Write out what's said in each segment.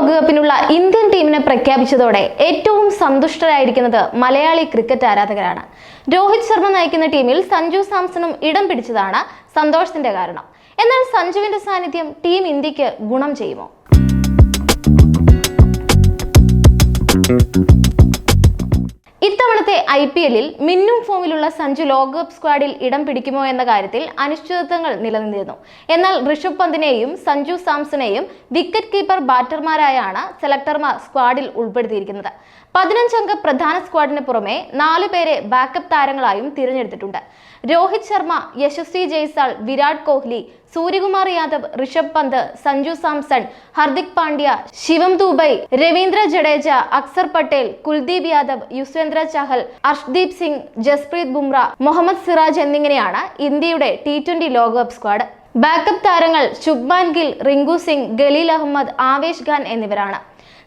ലോകകപ്പിനുള്ള Indian ടീമിനെ പ്രഖ്യാപിച്ചതോടെ ഏറ്റവും സന്തുഷ്ടരായിരിക്കുന്നത് മലയാളി ക്രിക്കറ്റ് ആരാധകരാണ്. രോഹിത് ശർമ്മ നയിക്കുന്ന ടീമിൽ സഞ്ജു സാംസണും ഇടം പിടിച്ചതാണ് സന്തോഷത്തിന്റെ കാരണം. എന്നാൽ സഞ്ജുവിന്റെ സാന്നിധ്യം ടീം ഇന്ത്യക്ക് ഗുണം ചെയ്യുമോ? ഇത്തവണത്തെ IPL-ൽ മിന്നും ഫോമിലുള്ള സഞ്ജു ലോകകപ്പ് സ്ക്വാഡിൽ ഇടം പിടിക്കുമോ എന്ന കാര്യത്തിൽ അനിശ്ചിതത്വങ്ങൾ നിലനിന്നിരുന്നു. എന്നാൽ ഋഷഭ് പന്തിനെയും സഞ്ജു സാംസണെയും വിക്കറ്റ് കീപ്പർ ബാറ്റർമാരായാണ് സെലക്ടർമാർ സ്ക്വാഡിൽ ഉൾപ്പെടുത്തിയിരിക്കുന്നത്. 15 അംഗ പ്രധാന സ്ക്വാഡിന് പുറമെ 4 പേരെ ബാക്കപ്പ് താരങ്ങളായും തിരഞ്ഞെടുത്തിട്ടുണ്ട്. രോഹിത് ശർമ്മ, യശസ്വി ജയ്സ്വാൾ, വിരാട് കോഹ്ലി, സൂര്യകുമാർ യാദവ്, ഋഷഭ് പന്ത്, സഞ്ജു സാംസൺ, ഹർദിക് പാണ്ഡ്യ, ശിവം ദുബൈ, രവീന്ദ്ര ജഡേജ, അക്സർ പട്ടേൽ, കുൽദീപ് യാദവ്, യുസ്വേന്ദ്ര ചഹൽ, അർഷ്ദീപ് സിംഗ്, ജസ്പ്രീത് ബുംറ, മുഹമ്മദ് സിറാജ് എന്നിങ്ങനെയാണ് ഇന്ത്യയുടെ T20 ലോകകപ്പ് സ്ക്വാഡ്. ബാക്കപ്പ് താരങ്ങൾ ശുഭ്മാൻ ഗിൽ, റിങ്കു സിംഗ്, ഖലീൽ അഹമ്മദ്, ആവേശ് ഖാൻ എന്നിവരാണ്.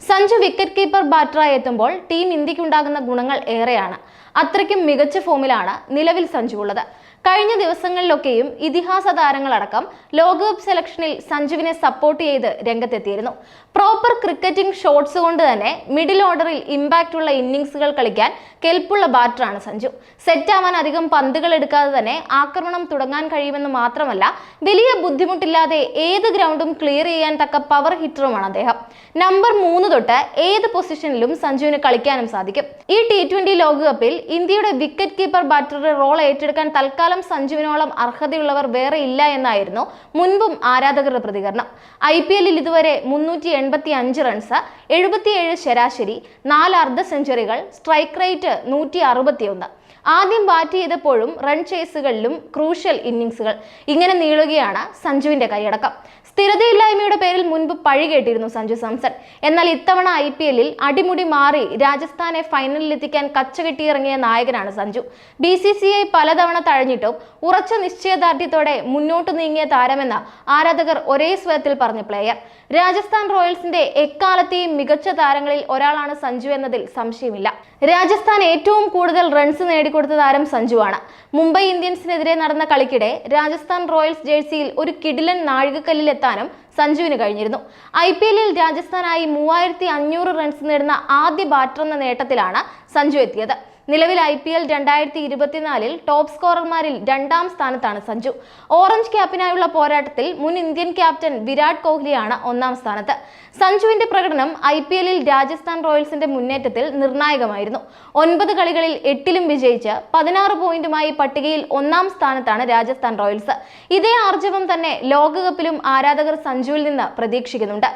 സഞ്ജു വിക്കറ്റ് കീപ്പർ ബാറ്ററായി എത്തുമ്പോൾ ടീം ഇന്ത്യക്കുണ്ടാകുന്ന ഗുണങ്ങൾ ഏറെയാണ്. അത്രയ്ക്കും മികച്ച ഫോമിലാണ് നിലവിൽ സഞ്ജു ഉള്ളത്. കഴിഞ്ഞ ദിവസങ്ങളിലൊക്കെയും ഇതിഹാസ താരങ്ങളടക്കം ലോകകപ്പ് സെലക്ഷനിൽ സഞ്ജുവിനെ സപ്പോർട്ട് ചെയ്ത് രംഗത്തെത്തിയിരുന്നു. പ്രോപ്പർ ക്രിക്കറ്റിംഗ് ഷോട്ട്സ് കൊണ്ട് തന്നെ മിഡിൽ ഓർഡറിൽ ഇമ്പാക്റ്റ് ഉള്ള ഇന്നിംഗ്സുകൾ കളിക്കാൻ കെൽപ്പുള്ള ബാറ്ററാണ് സഞ്ജു. സെറ്റാവാൻ അധികം പന്തുകൾ എടുക്കാതെ തന്നെ ആക്രമണം തുടങ്ങാൻ കഴിയുമെന്ന് മാത്രമല്ല, വലിയ ബുദ്ധിമുട്ടില്ലാതെ ഏത് ഗ്രൗണ്ടും ക്ലിയർ ചെയ്യാൻ തക്ക പവർ ഹിറ്ററുമാണ് അദ്ദേഹം. നമ്പർ 3 തൊട്ട് ഏത് പൊസിഷനിലും സഞ്ജുവിന് കളിക്കാനും സാധിക്കും. ഈ T20 ലോകകപ്പിൽ ഇന്ത്യയുടെ വിക്കറ്റ് കീപ്പർ ബാറ്ററുടെ റോൾ ഏറ്റെടുക്കാൻ തൽക്കാലം സഞ്ജുവിനോളം അർഹതയുള്ളവർ വേറെ ഇല്ല എന്നായിരുന്നു മുൻപും ആരാധകരുടെ പ്രതികരണം. IPL-ൽ ഇതുവരെ 385 റൺസ്, 77 ശരാശരി, 4 അർദ്ധ സെഞ്ചുറികൾ, സ്ട്രൈക്ക് റേറ്റ് 161. ആദ്യം ബാറ്റ് ചെയ്തപ്പോഴും റൺ ചേസുകളിലും ക്രൂഷ്യൽ ഇന്നിംഗ്സുകൾ. ഇങ്ങനെ നീളുകയാണ് സഞ്ജുവിന്റെ കൈയടക്കം. സ്ഥിരതയില്ലായ്മയുടെ പേരിൽ മുൻപ് പഴി കേട്ടിരുന്നു സഞ്ജു സാംസൺ. എന്നാൽ ഇത്തവണ IPL-ൽ അടിമുടി മാറി രാജസ്ഥാനെ ഫൈനലിൽ എത്തിക്കാൻ കച്ചകെട്ടിയിറങ്ങിയ നായകനാണ് സഞ്ജു. BCCI പലതവണ തഴഞ്ഞിട്ടും ഉറച്ച നിശ്ചയദാർഢ്യത്തോടെ മുന്നോട്ട് നീങ്ങിയ താരമെന്ന് ആരാധകർ ഒരേ സ്വരത്തിൽ പറഞ്ഞ പ്ലെയർ. രാജസ്ഥാൻ റോയൽസിന്റെ എക്കാലത്തെയും മികച്ച താരങ്ങളിൽ ഒരാളാണ് സഞ്ജു എന്നതിൽ സംശയമില്ല. രാജസ്ഥാൻ ഏറ്റവും കൂടുതൽ റൺസ് നേടിക്കൊടുത്ത താരം സഞ്ജുവാണ്. മുംബൈ ഇന്ത്യൻസിനെതിരെ നടന്ന കളിക്കിടെ രാജസ്ഥാൻ റോയൽസ് ജേഴ്സിയിൽ ഒരു കിടിലൻ നാഴികക്കല്ലിലെത്താനും സഞ്ജുവിന് കഴിഞ്ഞിരുന്നു. IPL-ൽ രാജസ്ഥാനായി 3500 റൺസ് നേടുന്ന ആദ്യ ബാറ്റർ എന്ന നേട്ടത്തിലാണ് സഞ്ജു എത്തിയത്. നിലവിൽ IPL 2024-ൽ ടോപ്പ് സ്കോറർമാരിൽ 2ാം സ്ഥാനത്താണ് സഞ്ജു. ഓറഞ്ച് ക്യാപ്പിനായുള്ള പോരാട്ടത്തിൽ മുൻ ഇന്ത്യൻ ക്യാപ്റ്റൻ വിരാട് കോഹ്ലിയാണ് 1ാം സ്ഥാനത്ത്. സഞ്ജുവിന്റെ പ്രകടനം IPL-ൽ രാജസ്ഥാൻ റോയൽസിന്റെ മുന്നേറ്റത്തിൽ നിർണായകമായിരുന്നു. 9 കളികളിൽ 8ലും വിജയിച്ച് 16 പോയിന്റുമായി പട്ടികയിൽ 1ാം സ്ഥാനത്താണ് രാജസ്ഥാൻ റോയൽസ്. ഇതേ ആർജവം തന്നെ ലോകകപ്പിലും ആരാധകർ സഞ്ജുവിൽ നിന്ന് പ്രതീക്ഷിക്കുന്നുണ്ട്.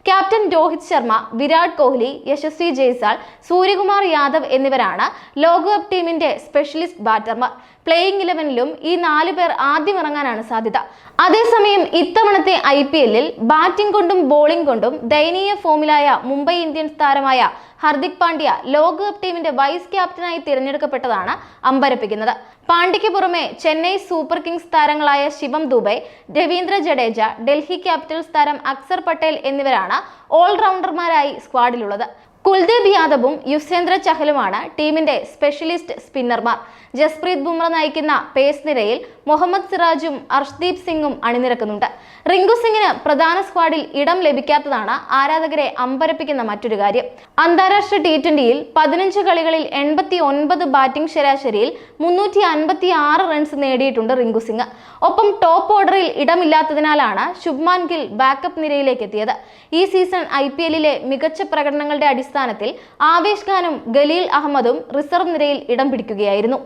ക്യാപ്റ്റൻ രോഹിത് ശർമ്മ, വിരാട് കോഹ്ലി, യശസ്വി ജയ്സ്വാൾ, സൂര്യകുമാർ യാദവ് എന്നിവരാണ് ലോകകപ്പ് ടീമിന്റെ സ്പെഷ്യലിസ്റ്റ് ബാറ്റർമാർ. പ്ലേയിങ് 11-ലും ഈ 4 പേർ ആദ്യം ഇറങ്ങാനാണ് സാധ്യത. അതേസമയം ഇത്തവണത്തെ IPL-ൽ ബാറ്റിംഗ് കൊണ്ടും ബോളിംഗ് കൊണ്ടും ദയനീയ ഫോമിലായ മുംബൈ ഇന്ത്യൻസ് താരമായ ഹർദിക് പാണ്ഡ്യ ലോകകപ്പ് ടീമിന്റെ വൈസ് ക്യാപ്റ്റനായി തിരഞ്ഞെടുക്കപ്പെട്ടതാണ് അമ്പരപ്പിക്കുന്നത്. പാണ്ഡ്യയ്ക്ക് പുറമെ ചെന്നൈ സൂപ്പർ കിങ്സ് താരങ്ങളായ ശിവം ദുബൈ, രവീന്ദ്ര ജഡേജ, ഡൽഹി ക്യാപിറ്റൽസ് താരം അക്സർ പട്ടേൽ എന്നിവരാണ് ഓൾറൗണ്ടർമാരായി സ്ക്വാഡിലുള്ളത്. കുൽദീപ് യാദവും യുസ്വേന്ദ്ര ചഹലുമാണ് ടീമിന്റെ സ്പെഷ്യലിസ്റ്റ് സ്പിന്നർമാർ. ജസ്പ്രീത് ബുംറ നയിക്കുന്ന പേസ് നിരയിൽ മുഹമ്മദ് സിറാജും അർഷ്ദീപ് സിംഗും അണിനിരക്കുന്നുണ്ട്. റിങ്കു സിംഗിന് പ്രധാന സ്ക്വാഡിൽ ഇടം ലഭിക്കാത്തതാണ് ആരാധകരെ അമ്പരപ്പിക്കുന്ന മറ്റൊരു കാര്യം. അന്താരാഷ്ട്ര T20-ൽ 15 കളികളിൽ 89 ബാറ്റിംഗ് ശരാശരിയിൽ 356 റൺസ് നേടിയിട്ടുണ്ട് റിങ്കു സിംഗ്. ഒപ്പം ടോപ്പ് ഓർഡറിൽ ഇടമില്ലാത്തതിനാലാണ് ശുഭ്മാൻ ഗിൽ ബാക്കപ്പ് നിരയിലേക്ക് എത്തിയത്. ഈ സീസൺ IPL-ലെ മികച്ച പ്രകടനങ്ങളുടെ അടിസ്ഥാനത്തിൽ ആവേശ് ഖാനും ഖലീൽ അഹമ്മദും റിസർവ് നിരയിൽ ഇടം പിടിക്കുകയായിരുന്നു.